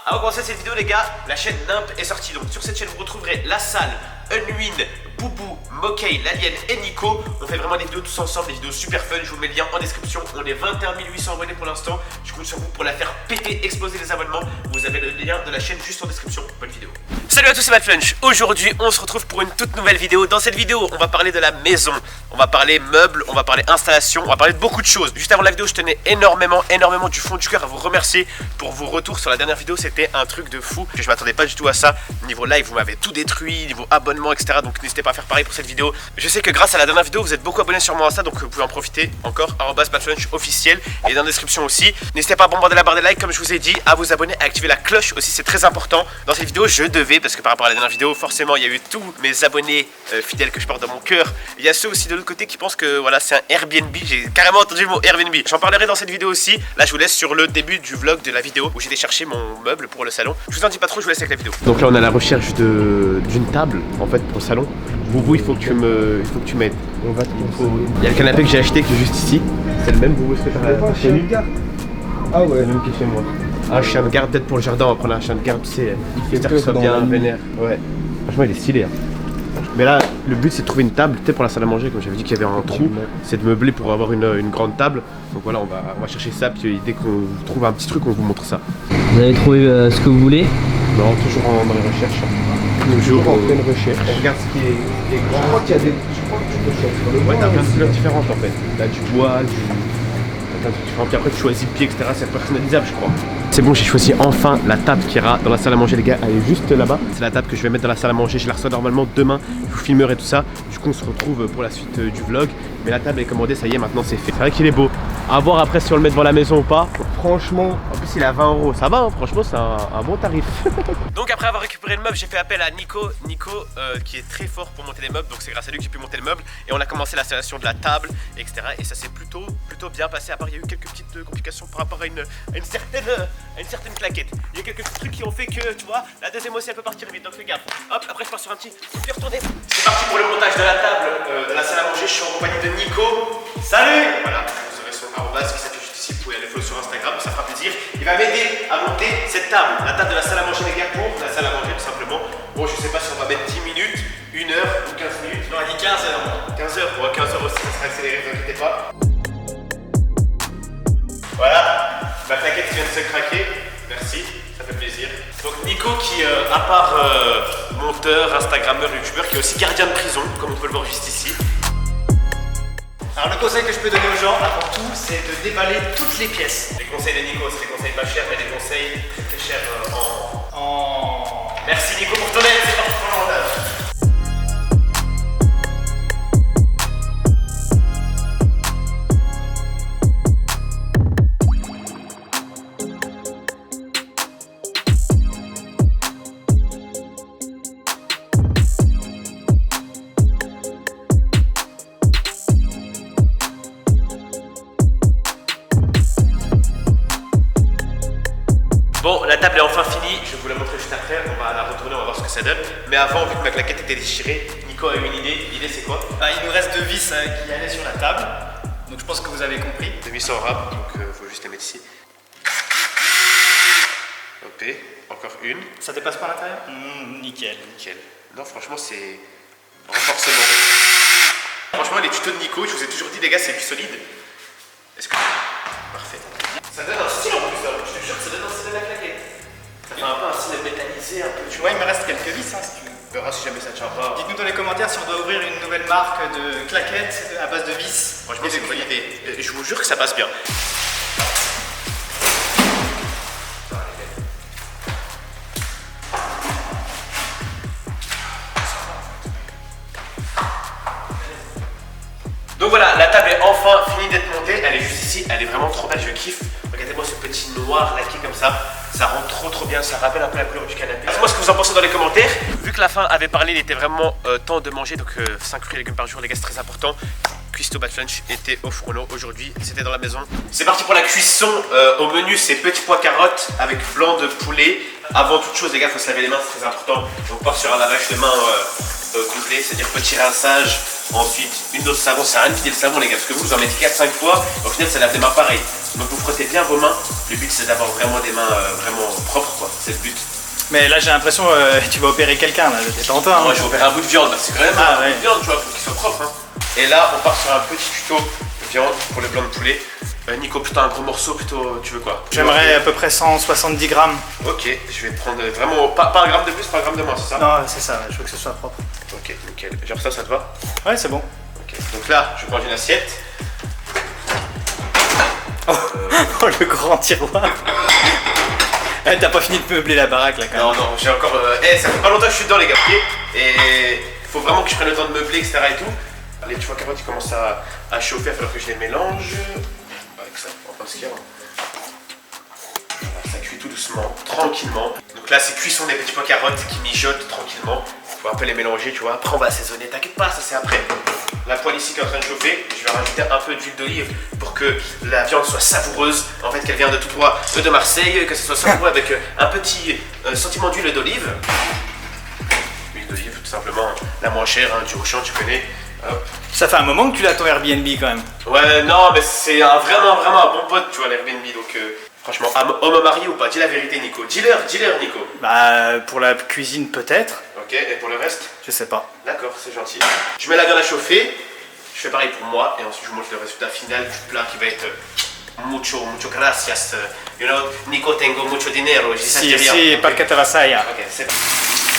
Avant de commencer cette vidéo les gars, la chaîne Nimp est sortie. Donc sur cette chaîne vous retrouverez La Salle, Unwin, Boubou, Mokay, l'Alien et Nico. On fait vraiment des vidéos tous ensemble, des vidéos super fun. Je vous mets le lien en description. On est 21 800 abonnés pour l'instant. Je compte sur vous pour la faire péter, exploser les abonnements. Vous avez le lien de la chaîne juste en description. Bonne vidéo. Salut à tous, c'est Madflunch. Aujourd'hui on se retrouve pour une toute nouvelle vidéo. Dans cette vidéo on va parler de la maison, on va parler meubles, on va parler installation, on va parler de beaucoup de choses. Juste avant la vidéo je tenais énormément du fond du cœur à vous remercier pour vos retours sur la dernière vidéo. C'était un truc de fou, je m'attendais pas du tout à ça. Niveau live vous m'avez tout détruit, niveau abonnement etc. Donc n'hésitez pas à faire pareil pour cette vidéo. Je sais que grâce à la dernière vidéo vous êtes beaucoup abonnés sur mon Insta, donc vous pouvez en profiter encore, @Madflunch officiel. Et dans la description aussi, n'hésitez pas à bombarder la barre des likes comme je vous ai dit, à vous abonner, à activer la cloche aussi, c'est très important. Dans cette vidéo je devais, parce que par rapport à la dernière vidéo forcément il y a eu tous mes abonnés fidèles que je porte dans mon cœur. Il y a ceux aussi de l'autre côté qui pensent que voilà c'est un Airbnb, j'ai carrément entendu le mot Airbnb. J'en parlerai dans cette vidéo aussi. Là je vous laisse sur le début du vlog de la vidéo où j'ai été chercher mon meuble pour le salon. Je vous en dis pas trop, je vous laisse avec la vidéo. Donc là on est à la recherche d'une table en fait pour le salon. Boubou, il faut que tu m'aides. Il y a le canapé que j'ai acheté qui est juste ici. C'est le même Boubou, est-ce que t'as chien de garde? Ah ouais, le même qui est chez moi. Un chien de garde peut-être pour le jardin, on va prendre un chien de garde, tu sais, j'espère qu'il soit bien vénère. Ouais. Franchement il est stylé hein. Mais là le but c'est de trouver une table, peut-être pour la salle à manger, comme j'avais dit qu'il y avait un trou, c'est de meubler pour avoir une grande table. Donc voilà on va chercher ça, puis dès qu'on trouve un petit truc on vous montre ça. Vous avez trouvé ce que vous voulez? Non, toujours dans les recherches. Toujours en pleine recherche. On regarde ce qui est grand. Je crois qu'il y a des. Je crois que tu peux chercher. Ouais, t'as plein de couleurs différentes en fait. T'as du bois, t'as plein de trucs différents. Puis après tu choisis le pied, etc. C'est personnalisable je crois. C'est bon, j'ai choisi enfin la table qui ira dans la salle à manger les gars. Elle est juste là-bas. C'est la table que je vais mettre dans la salle à manger. Je la reçois normalement demain. Je vous filmerai tout ça. Du coup on se retrouve pour la suite du vlog. Mais la table est commandée, ça y est, maintenant c'est fait. C'est vrai qu'il est beau. À voir après si on le met devant la maison ou pas. Franchement, en plus il est à 20 €. Ça va, hein, franchement c'est un bon tarif. Donc après avoir récupéré le meuble, j'ai fait appel à Nico qui est très fort pour monter les meubles. Donc c'est grâce à lui que j'ai pu monter le meuble. Et on a commencé l'installation de la table, etc. Et ça s'est plutôt bien passé. À part il y a eu quelques petites complications par rapport à une certaine claquette. Il y a quelques trucs qui ont fait que, tu vois, la deuxième aussi elle peut partir vite. Donc fais gaffe. Hop, après je pars sur un petit. Je vais retourner. C'est parti pour le montage de la table de la salle à manger. Je suis en compagnie de Nico. Salut. Voilà, vous aurez son arrobase qui s'affiche juste ici. Vous pouvez aller follow sur Instagram, ça fera plaisir. Il va m'aider à monter cette table, la table de la salle à manger les gars, pour la salle à manger tout simplement. Bon, je sais pas si on va mettre 10 minutes, 1 heure ou 15 minutes. Non, on a dit 15 heures. 15 heures, bon, 15 heures aussi, ça sera accéléré, ne vous inquiétez pas. Voilà, ma plaquette vient de se craquer. Merci, ça fait plaisir. Donc Nico qui, à part monteur, instagrammeur, youtubeur, qui est aussi gardien de prison, comme on peut le voir juste ici. Alors le conseil que je peux donner aux gens avant tout, c'est de déballer toutes les pièces. Les conseils de Nico, c'est des conseils pas chers, mais des conseils très chers en... Merci Nico pour ton aide, c'est parti pour le montage. Bon, la table est enfin finie, je vais vous la montrer juste après, on va la retourner, on va voir ce que ça donne. Mais avant, vu que ma claquette était déchirée, Nico a eu une idée. L'idée c'est quoi? Il nous reste 2 vis qui allaient sur la table, donc je pense que vous avez compris. 2 vis en rap, donc faut juste les mettre ici. Hop, encore une. Ça dépasse pas l'intérieur? Nickel. Nickel. Non, franchement, c'est renforcement. Franchement, les tutos de Nico, je vous ai toujours dit, les gars, c'est du solide. Est-ce que. Parfait. Ça donne un style en plus, hein. Je te jure que ça donne un style à la claquette. Ça fait un peu un style métallisé, un peu. Tu vois, Ouais, il me reste quelques vis si tu veux. on verra si jamais ça tient pas. Dites-nous dans les commentaires si on doit ouvrir une nouvelle marque de claquettes à base de vis. Franchement, c'est une bonne idée. Je vous jure que ça passe bien. Donc voilà, la table est enfin finie d'être montée. Elle est juste ici, elle est vraiment trop belle, je kiffe. Regardez-moi ce petit noir laqué comme ça. Ça rend trop bien, ça rappelle un peu la couleur du canapé. Dites-moi ce que vous en pensez dans les commentaires. Vu que la fin avait parlé, il était vraiment temps de manger. Donc 5 fruits et légumes par jour les gars, c'est très important. Cuistot Madflunch était au fourneau aujourd'hui, c'était dans la maison. C'est parti pour la cuisson. Au menu c'est petits pois carottes avec blanc de poulet. Avant toute chose les gars, il faut se laver les mains, c'est très important. Donc on part sur un lavage de mains complet, c'est-à-dire petit rinçage. Ensuite une dose de savon, c'est rien de filer le savon les gars, parce que vous en mettez 4-5 fois, au final ça lave les mains pareil. Donc vous frottez bien vos mains. Le but c'est d'avoir vraiment des mains vraiment propres quoi, c'est le but. Mais là j'ai l'impression tu vas opérer quelqu'un là, t'es tentant. Moi je vais opérer un bout de viande, c'est quand même un bout ouais. de viande tu vois, pour qu'il soit propre. Hein. Et là on part sur un petit tuto de viande pour le blanc de poulet. Nico, plutôt un gros morceau, plutôt tu veux quoi? J'aimerais à peu près 170 grammes. Ok, je vais prendre vraiment pas un gramme de plus, pas un gramme de moins, c'est ça? Non c'est ça, je veux que ce soit propre. Ok, nickel. Genre ça te va? Ouais c'est bon. Ok, donc là je prends une assiette. Oh le grand tiroir. T'as pas fini de meubler la baraque là quand même. Non, j'ai encore. Ça fait pas longtemps que je suis dedans les gars. Et faut vraiment que je prenne le temps de meubler, etc. et tout. Allez, tu vois, carottes ils commencent à chauffer, il va falloir que je les mélange. Avec ça, on va pas se dire. Voilà, ça cuit tout doucement, tranquillement. Donc là, c'est cuisson des petits pois carottes qui mijotent tranquillement. Faut un peu les mélanger, tu vois. Après, on va assaisonner. T'inquiète pas, ça c'est après. La poêle ici qui est en train de chauffer, je vais rajouter un peu d'huile d'olive pour que la viande soit savoureuse. En fait, qu'elle vient de tout droit de Marseille, que ce soit savoureux avec un petit sentiment d'huile d'olive. Huile d'olive, tout simplement, la moins chère, hein, du Auchan, tu connais. Hop. Ça fait un moment que tu l'as ton Airbnb quand même. Ouais, non, mais c'est vraiment un bon pote, tu vois, l'Airbnb. Donc, franchement, homme marié ou pas? Dis la vérité, Nico. Dis-leur, Nico. Bah, pour la cuisine peut-être. Ok, et pour le reste? Je sais pas. D'accord, c'est gentil. Je mets la viande à chauffer, je fais pareil pour moi, et ensuite je vous montre le résultat final du plat qui va être mucho gracias. You know, Nico tengo mucho dinero. Si, perché te la sai. Ok, c'est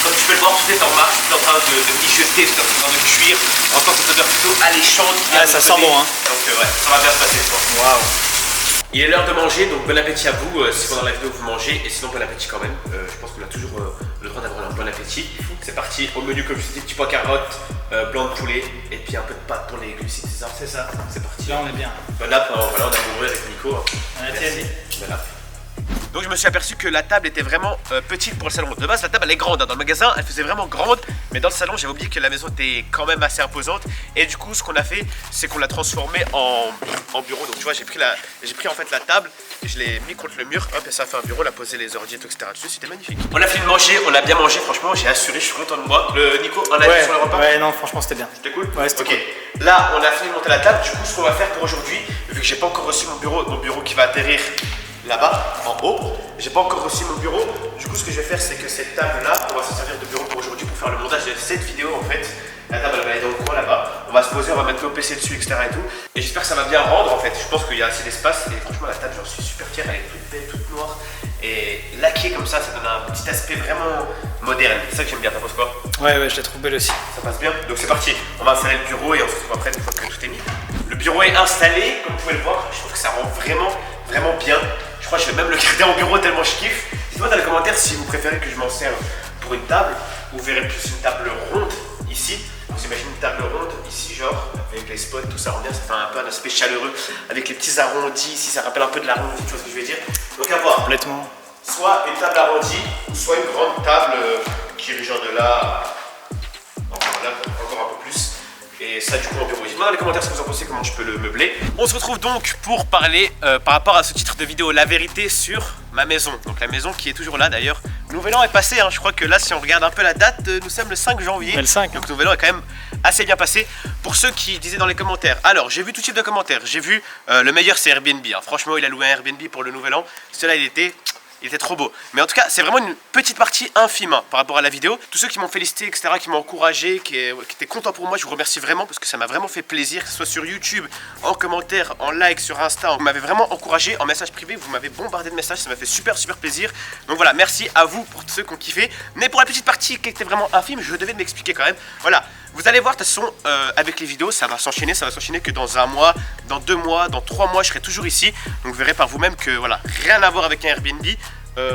comme tu peux le voir, tout est en marche, tout est en train de mijoter, tout est en train de cuire. On entend cette odeur plutôt alléchante. Ah, ça sent bon, hein. Donc, ouais, ça va bien se passer, quoi. Waouh. Il est l'heure de manger, donc bon appétit à vous. Si pendant la vidéo vous mangez, et sinon bon appétit quand même. Je pense qu'on a toujours le droit d'avoir un bon appétit. C'est parti, au menu comme je vous dis, petits pois carottes, blanc de poulet, et puis un peu de pâte pour les glucides, c'est ça? C'est ça, c'est parti. Là on est bien. Bon app, voilà, on a mouru avec Nico. Merci. Bon app. Donc je me suis aperçu que la table était vraiment petite pour le salon. De base la table elle est grande, hein. Dans le magasin elle faisait vraiment grande. Mais dans le salon j'avais oublié que la maison était quand même assez imposante. Et du coup ce qu'on a fait c'est qu'on l'a transformée en bureau. Donc tu vois j'ai pris en fait la table et je l'ai mis contre le mur. Hop et ça a fait un bureau, on a posé les ordi et tout etc. dessus, c'était magnifique. On a fini de manger, on a bien mangé, franchement j'ai assuré, je suis content de moi. Le Nico on a vu sur le repas. Ouais non franchement c'était bien. C'était cool? Ouais c'était cool. Là on a fini de monter la table, du coup ce qu'on va faire pour aujourd'hui, vu que j'ai pas encore reçu mon bureau qui va atterrir là-bas, en haut. J'ai pas encore reçu mon bureau. Du coup, ce que je vais faire, c'est que cette table-là, on va se servir de bureau pour aujourd'hui pour faire le montage de cette vidéo en fait. La table, elle va aller dans le coin là-bas. On va se poser, on va mettre nos PC dessus, etc. et tout. Et j'espère que ça va bien rendre en fait. Je pense qu'il y a assez d'espace. Et franchement, la table, j'en suis super fier. Elle est toute belle, toute noire. Et laquée comme ça donne un petit aspect vraiment moderne. C'est ça que j'aime bien. T'en penses quoi? Ouais, je la trouve belle aussi. Ça passe bien. Donc c'est parti. On va installer le bureau et on se retrouve après une fois que tout est mis. Le bureau est installé, comme vous pouvez le voir. Je trouve que ça rend vraiment bien. Je crois que je vais même le garder en bureau tellement je kiffe. Dites-moi dans les commentaires si vous préférez que je m'en serve pour une table ou vous verrez plus une table ronde ici. Vous imaginez une table ronde ici, genre avec les spots, tout ça rend bien, ça fait un peu un aspect chaleureux avec les petits arrondis ici, ça rappelle un peu de l'arrondi, tu vois ce que je veux dire. Donc à voir. Complètement. Soit une table arrondie, soit une grande table qui irait genre de là, encore un peu plus. Et ça du coup en bureau. Dites-moi dans les commentaires ce que vous en pensez, comment je peux le meubler. On se retrouve donc pour parler par rapport à ce titre de vidéo, la vérité sur ma maison. Donc la maison qui est toujours là d'ailleurs. Nouvel an est passé, hein. Je crois que là si on regarde un peu la date, nous sommes le 5 janvier. Le 5. Donc Nouvel an est quand même assez bien passé. Pour ceux qui disaient dans les commentaires, alors j'ai vu tout type de commentaires. J'ai vu le meilleur c'est Airbnb, hein. Franchement il a loué un Airbnb pour le Nouvel An. Celui-là il était trop beau. Mais en tout cas, c'est vraiment une petite partie infime hein, par rapport à la vidéo. Tous ceux qui m'ont félicité, etc., qui m'ont encouragé, qui étaient contents pour moi, je vous remercie vraiment parce que ça m'a vraiment fait plaisir, que ce soit sur YouTube, en commentaire, en like, sur Insta. Vous m'avez vraiment encouragé en message privé, vous m'avez bombardé de messages, ça m'a fait super plaisir. Donc voilà, merci à vous pour ceux qui ont kiffé. Mais pour la petite partie qui était vraiment infime, je devais m'expliquer quand même. Voilà, vous allez voir, de toute façon, avec les vidéos, ça va s'enchaîner que dans un mois, dans 2 mois, dans 3 mois, je serai toujours ici. Donc vous verrez par vous-même que voilà, rien à voir avec un Airbnb.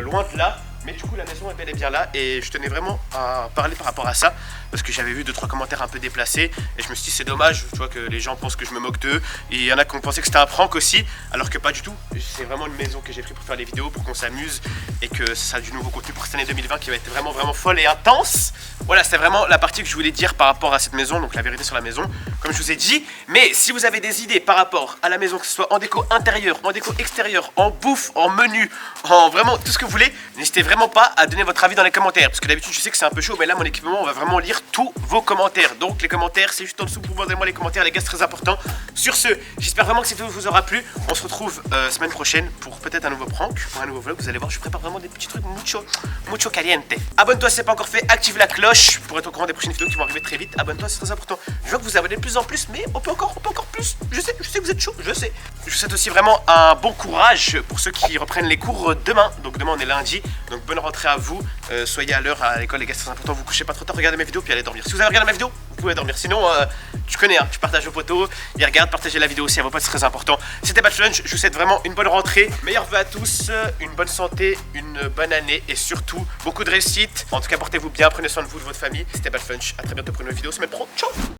Loin de là, mais du coup la maison est bel et bien là et je tenais vraiment à parler par rapport à ça parce que j'avais vu 2-3 commentaires un peu déplacés et je me suis dit c'est dommage, tu vois, que les gens pensent que je me moque d'eux et il y en a qui ont pensé que c'était un prank aussi alors que pas du tout. C'est vraiment une maison que j'ai pris pour faire des vidéos, pour qu'on s'amuse et que ça a du nouveau contenu pour cette année 2020 qui va être vraiment folle et intense. Voilà, c'était vraiment la partie que je voulais dire par rapport à cette maison, donc la vérité sur la maison comme je vous ai dit. Mais si vous avez des idées par rapport à la maison, que ce soit en déco intérieure, en déco extérieure, en bouffe, en menu, en vraiment tout ce que vous voulez, n'hésitez vraiment pas à donner votre avis dans les commentaires, parce que d'habitude je sais que c'est un peu chaud, mais là mon équipement on va vraiment lire tous vos commentaires. Donc les commentaires c'est juste en dessous, vous moi les commentaires les gars, c'est très important. Sur ce, j'espère vraiment que cette vidéo vous aura plu. On se retrouve semaine prochaine pour peut-être un nouveau prank, pour un nouveau vlog. Vous allez voir, je prépare vraiment des petits trucs mucho caliente. Abonne-toi si c'est pas encore fait, active la cloche pour être au courant des prochaines vidéos qui vont arriver très vite. Abonne-toi, c'est très important. Je vois que vous abonnez de plus en plus, mais on peut encore plus. Je sais que vous êtes chaud, je sais. Je vous souhaite aussi vraiment un bon courage pour ceux qui reprennent les cours demain. Donc demain on est lundi, donc bonne rentrée à vous. Soyez à l'heure à l'école les gars, c'est très important. Vous couchez pas trop tard, regardez mes vidéos puis allez dormir. Si vous avez regardé ma vidéo, vous pouvez dormir. Sinon, tu connais, hein, tu partages aux potos, ils regardent, partagez la vidéo aussi à vos potes, c'est très important. C'était Bad Lunch, je vous souhaite vraiment une bonne rentrée. Meilleurs vœux à tous, une bonne santé, une bonne année et surtout beaucoup de réussite. En tout cas, portez-vous bien, prenez soin de vous, de votre famille. C'était Bad Lunch, à très bientôt pour une nouvelle vidéo, semaine pro. Ciao.